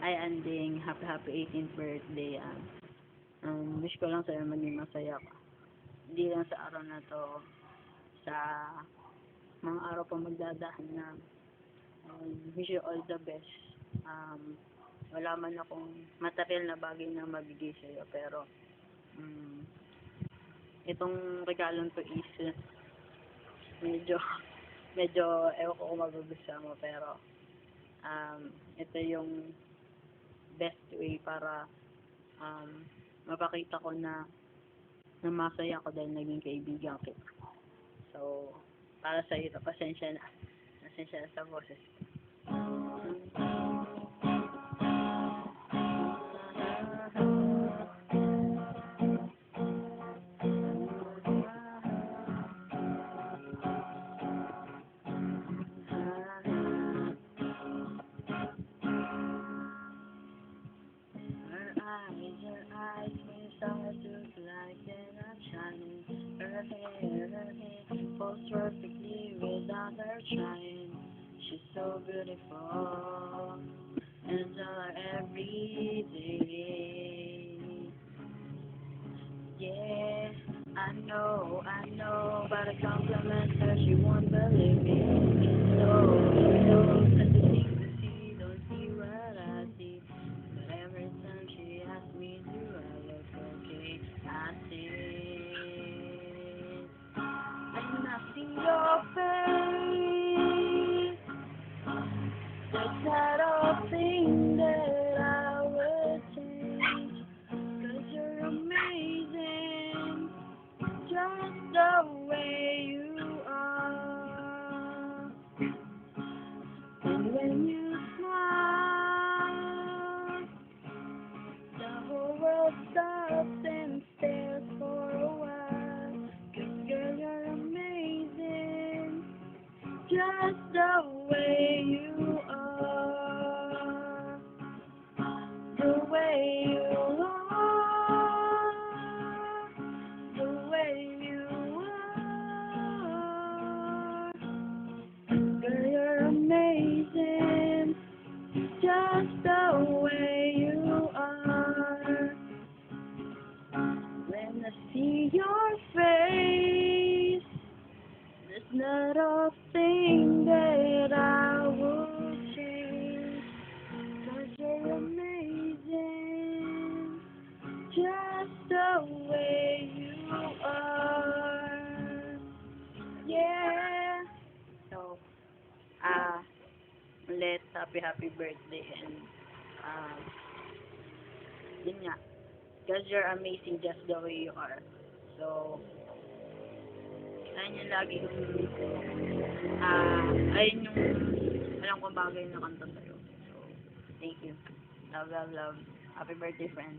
Ay, Anding, happy 18th birthday. Wish ko lang sa'yo maging masaya ka. Hindi lang sa araw na to, sa mga araw pa magdadahan na. Wish you all the best. Wala man akong material na bagay na mabigay sa'yo, pero itong regalong to is medyo ewan ko kung magugustuhan mo, pero ito yung best way para mapakita ko na masaya ko dahil naging kaibigan kita. So, para sa iyo, pasensya na sa boses. Her eyes, when stars look like they're not shining. Her hair falls perfectly without her trying. She's so beautiful, and tell her every day. Yeah, I know, but I compliment her, she won't believe me. So, everything to see, don't see what I see. But every time she asks me, do I look okay? I say, when I see your face, there's not a thing that I would change. 'Cause you're amazing, just the way you are. And when you smile, the whole world stops and stares for a while. 'Cause girl, you're amazing, just the way you are. The way you are. The way you are. Girl, you're amazing, just the way you are. When I see your face, there's not a thing that I would change. 'Cause you're amazing, just the way you are. Yeah. So, ulit, happy birthday, and yun nga, because you're amazing just the way you are. So, ayun yung lagi kong ayun yung alam kong bagay na kanta sa'yo. So, thank you. Love. Happy birthday, friend.